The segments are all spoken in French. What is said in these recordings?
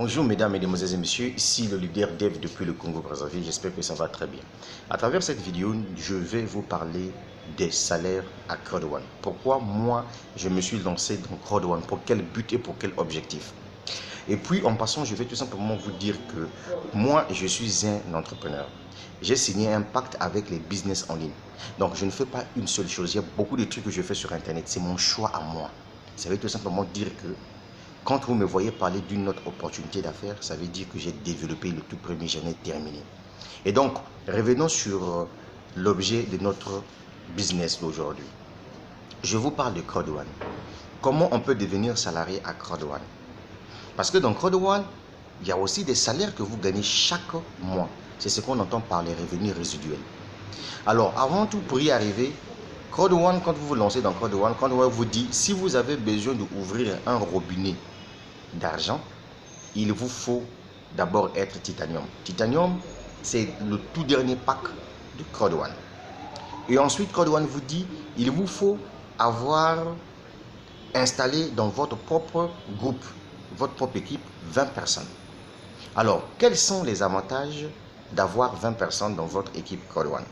Bonjour mesdames, mesdemoiselles et messieurs, ici le leader Dev depuis le Congo-Brazzaville, j'espère que ça va très bien. À travers cette vidéo, je vais vous parler des salaires à Crowd1. Pourquoi moi je me suis lancé dans Crowd1, pour quel but et pour quel objectif. Et puis en passant, je vais tout simplement vous dire que moi je suis un entrepreneur. J'ai signé un pacte avec les business en ligne. Donc je ne fais pas une seule chose, il y a beaucoup de trucs que je fais sur internet, c'est mon choix à moi. Ça veut tout simplement dire que quand vous me voyez parler d'une autre opportunité d'affaires, ça veut dire que j'ai développé le tout premier, j'en ai terminé. Et donc, revenons sur l'objet de notre business d'aujourd'hui. Je vous parle de Crowd1. Comment on peut devenir salarié à Crowd1? Parce que dans Crowd1, il y a aussi des salaires que vous gagnez chaque mois. C'est ce qu'on entend par les revenus résiduels. Alors, avant tout, pour y arriver, Crowd1, quand vous vous lancez dans Crowd1, Crowd1 vous dit, si vous avez besoin d'ouvrir un robinet d'argent, il vous faut d'abord être Titanium. Titanium, c'est le tout dernier pack de Crowd1. Et ensuite, Crowd1 vous dit, il vous faut avoir installé dans votre propre groupe, votre propre équipe, 20 personnes. Alors, quels sont les avantages d'avoir 20 personnes dans votre équipe Crowd1?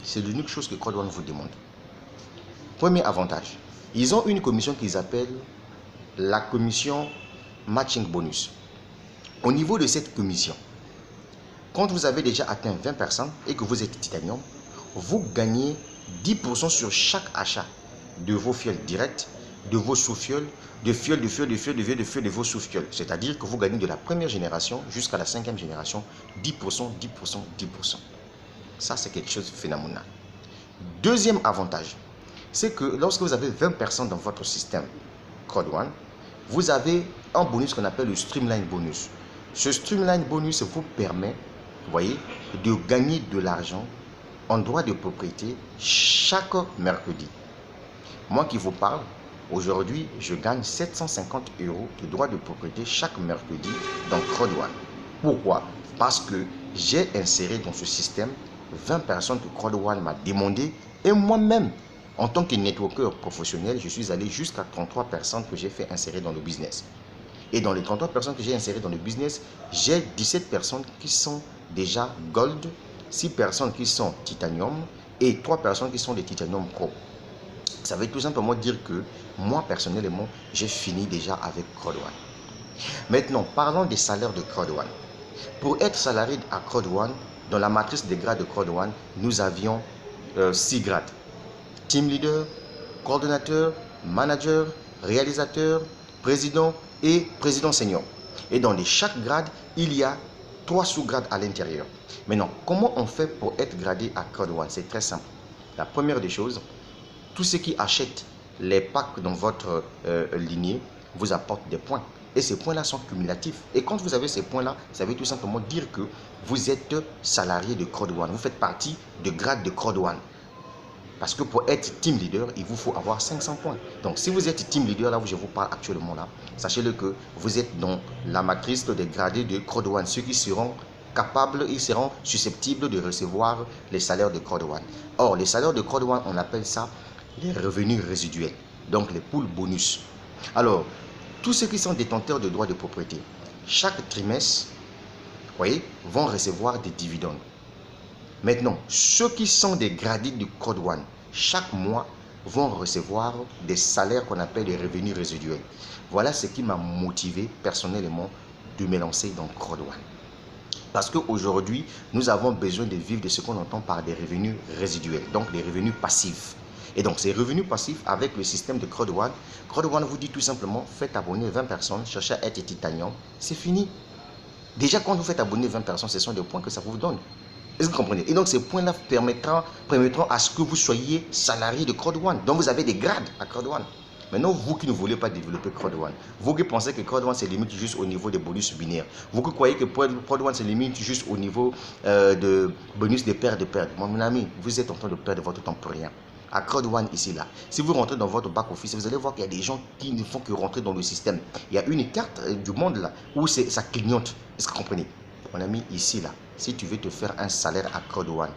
C'est l'unique chose que Crowd1 vous demande. Premier avantage, ils ont une commission qu'ils appellent la commission matching bonus. Au niveau de cette commission, quand vous avez déjà atteint 20 personnes et que vous êtes Titanium, vous gagnez 10% sur chaque achat de vos fioles directes, de vos sous-fioles, de vos sous-fioles. C'est-à-dire que vous gagnez de la première génération jusqu'à la 5e génération 10%, 10%, 10%. Ça, c'est quelque chose de phénoménal. Deuxième avantage, c'est que lorsque vous avez 20 personnes dans votre système Crowd1, vous avez un bonus qu'on appelle le Streamline Bonus. Ce Streamline Bonus vous permet, vous voyez, de gagner de l'argent en droit de propriété chaque mercredi. Moi qui vous parle, aujourd'hui, je gagne 750 € de droit de propriété chaque mercredi dans Crowd1. Pourquoi? Parce que j'ai inséré dans ce système 20 personnes que Crowd1 m'a demandé et moi-même, en tant que networker professionnel, je suis allé jusqu'à 33 personnes que j'ai fait insérer dans le business. Et dans les 33 personnes que j'ai insérées dans le business, j'ai 17 personnes qui sont déjà Gold, 6 personnes qui sont Titanium et 3 personnes qui sont des Titanium Pro. Ça veut tout simplement dire que moi, personnellement, j'ai fini déjà avec Crowd1. Maintenant, parlons des salaires de Crowd1. Pour être salarié à Crowd1, dans la matrice des grades de Crowd1, nous avions 6 grades. Team leader, coordonnateur, manager, réalisateur, président et président senior. Et dans chaque grade, il y a 3 sous-grades à l'intérieur. Maintenant, comment on fait pour être gradé à Crowd1? C'est très simple. La première des choses, tous ceux qui achètent les packs dans votre lignée vous apportent des points. Et ces points-là sont cumulatifs. Et quand vous avez ces points-là, ça veut tout simplement dire que vous êtes salarié de Crowd1. Vous faites partie du grade de Crowd1. Parce que pour être team leader, il vous faut avoir 500 points. Donc, si vous êtes team leader, là où je vous parle actuellement, là, sachez-le que vous êtes dans la matrice des gradés de Crowd1. Ceux qui seront capables, ils seront susceptibles de recevoir les salaires de Crowd1. Or, les salaires de Crowd1, on appelle ça les revenus résiduels. Donc, les pools bonus. Alors, tous ceux qui sont détenteurs de droits de propriété, chaque trimestre, vous voyez, vont recevoir des dividendes. Maintenant, ceux qui sont des gradés de Crowd1, chaque mois, vont recevoir des salaires qu'on appelle les revenus résiduels. Voilà ce qui m'a motivé personnellement de me lancer dans Crowd1. Parce qu'aujourd'hui, nous avons besoin de vivre de ce qu'on entend par des revenus résiduels, donc des revenus passifs. Et donc, ces revenus passifs, avec le système de Crowd1, Crowd1 vous dit tout simplement, faites abonner 20 personnes, cherchez à être Titanium, c'est fini. Déjà, quand vous faites abonner 20 personnes, ce sont des points que ça vous donne. Est-ce que vous comprenez? Et donc, ces points-là permettront à ce que vous soyez salarié de Crowd1. Donc, vous avez des grades à Crowd1. Maintenant, vous qui ne voulez pas développer Crowd1, vous qui pensez que Crowd1 se limite juste au niveau des bonus binaires, vous qui croyez que Crowd1 se limite juste au niveau de bonus de paire de paire, mon ami, vous êtes en train de perdre votre temps pour rien. À Crowd1 ici là, si vous rentrez dans votre back office, vous allez voir qu'il y a des gens qui ne font que rentrer dans le système. Il y a une carte du monde là où ça clignote. Est-ce que vous comprenez? Mon ami, ici là, si tu veux te faire un salaire à Crowd1,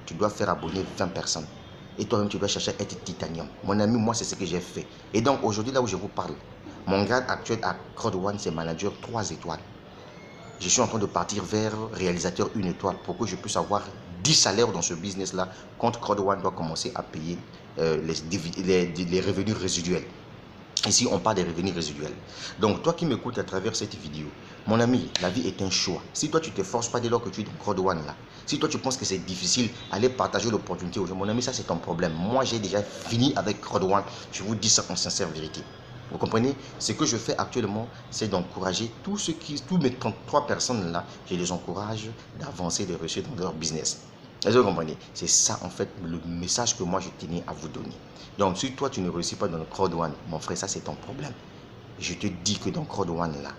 tu dois faire abonner 20 personnes. Et toi-même, tu dois chercher à être Titanium. Mon ami, moi, c'est ce que j'ai fait. Et donc, aujourd'hui, là où je vous parle, mon grade actuel à Crowd1, c'est manager 3 étoiles. je suis en train de partir vers réalisateur 1 étoile pour que je puisse avoir 10 salaires dans ce business-là. Compte Crowd One doit commencer à payer les revenus résiduels. Ici, on parle des revenus résiduels. Donc, toi qui m'écoutes à travers cette vidéo, mon ami, la vie est un choix. Si toi, tu ne te forces pas dès lors que tu es dans Crowd One là, si toi, tu penses que c'est difficile, aller partager l'opportunité aux gens, mon ami, ça, c'est ton problème. Moi, j'ai déjà fini avec Crowd One. Je vous dis ça en sincère vérité. Vous comprenez? Ce que je fais actuellement, c'est d'encourager tous mes 33 personnes-là, je les encourage d'avancer, de réussir dans leur business. Est-ce que vous comprenez? C'est ça, en fait, le message que moi, je tenais à vous donner. Donc, si toi, tu ne réussis pas dans le Crowd One, mon frère, ça, c'est ton problème. Je te dis que dans Crowd One, là,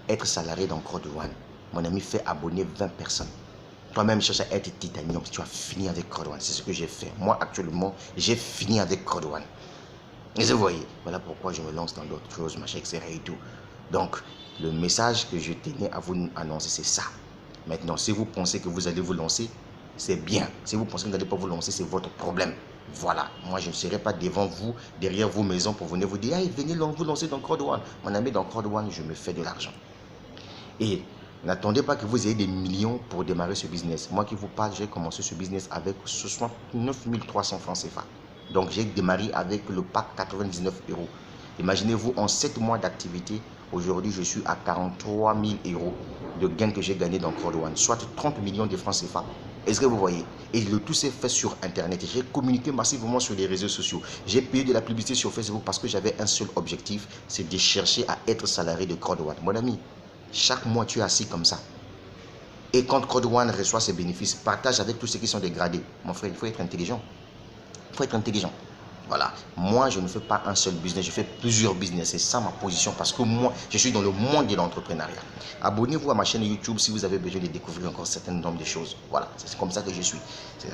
être salarié dans Crowd One, mon ami, fait abonner 20 personnes. Toi-même, cherche à être titanium, tu as fini avec Crowd One. C'est ce que j'ai fait. Moi, actuellement, j'ai fini avec Crowd One. Et vous voyez, voilà pourquoi je me lance dans d'autres choses, machin, etc. et tout. Donc, le message que je tenais à vous annoncer, c'est ça. Maintenant, si vous pensez que vous allez vous lancer, c'est bien. Si vous pensez que vous n'allez pas vous lancer, c'est votre problème. Voilà. Moi, je ne serai pas devant vous, derrière vos maisons pour venir vous dire, hey, venez vous lancer dans Crowd One. Mon ami, dans Crowd One, je me fais de l'argent. Et n'attendez pas que vous ayez des millions pour démarrer ce business. Moi qui vous parle, j'ai commencé ce business avec 69 300 francs CFA. Donc, j'ai démarré avec le pack 99 euros. Imaginez-vous, en 7 mois d'activité, aujourd'hui, je suis à 43 000 euros de gains que j'ai gagné dans Crowd One, soit 30 millions de francs CFA. Est-ce que vous voyez? Et le tout s'est fait sur Internet. J'ai communiqué massivement sur les réseaux sociaux. J'ai payé de la publicité sur Facebook parce que j'avais un seul objectif, c'est de chercher à être salarié de Crowd One. Mon ami, chaque mois, tu es assis comme ça. Et quand Crowd One reçoit ses bénéfices, partage avec tous ceux qui sont dégradés. Mon frère, il faut être intelligent. Il faut être intelligent. Voilà. Moi, je ne fais pas un seul business, je fais plusieurs business. C'est ça ma position parce que moi, je suis dans le monde de l'entrepreneuriat. Abonnez-vous à ma chaîne YouTube si vous avez besoin de découvrir encore un certain nombre de choses. Voilà. C'est comme ça que je suis.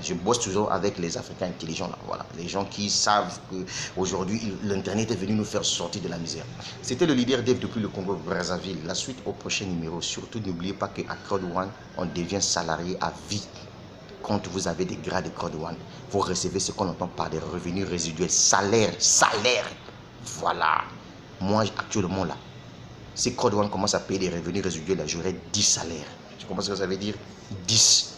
Je bosse toujours avec les Africains intelligents. Là. Voilà. Les gens qui savent qu'aujourd'hui, l'Internet est venu nous faire sortir de la misère. C'était le leader Dev depuis le Congo Brazzaville. La suite au prochain numéro. Surtout, n'oubliez pas qu'à Crowd One, on devient salarié à vie. Quand vous avez des grades de Crowd One, vous recevez ce qu'on entend par des revenus résiduels, salaire. Voilà. Moi, actuellement, là, si Crowd One commence à payer des revenus résiduels, là, j'aurai 10 salaires. Tu comprends ce que ça veut dire? 10.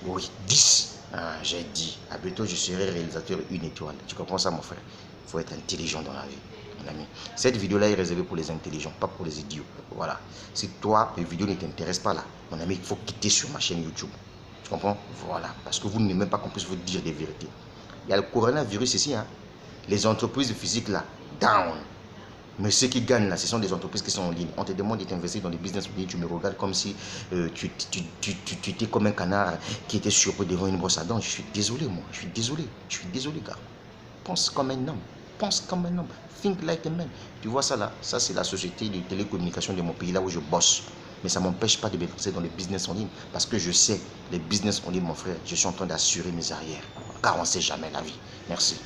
Oui, 10. Ah, j'ai dit. À bientôt, je serai réalisateur 1 étoile. Tu comprends ça, mon frère? Il faut être intelligent dans la vie, mon ami. Cette vidéo-là est réservée pour les intelligents, pas pour les idiots. Voilà. Si toi, les vidéos ne t'intéressent pas, là, mon ami, il faut quitter sur ma chaîne YouTube. Tu comprends? Voilà. Parce que vous n'aimez même pas qu'on puisse vous dire des vérités. Il y a le coronavirus ici. Hein. Les entreprises physiques là, down. Mais ceux qui gagnent là, ce sont des entreprises qui sont en ligne. On te demande de t'investir dans des business en ligne. Tu me regardes comme si tu étais comme un canard qui était surpris devant une brosse à dents. Je suis désolé, moi. Je suis désolé, gars. Pense comme un homme. Pense comme un homme. Think like a man. Tu vois ça là? Ça, c'est la société de télécommunication de mon pays là où je bosse. Mais ça ne m'empêche pas de me lancer dans les business en ligne. Parce que je sais, les business en ligne, mon frère, je suis en train d'assurer mes arrières. Car on ne sait jamais la vie. Merci.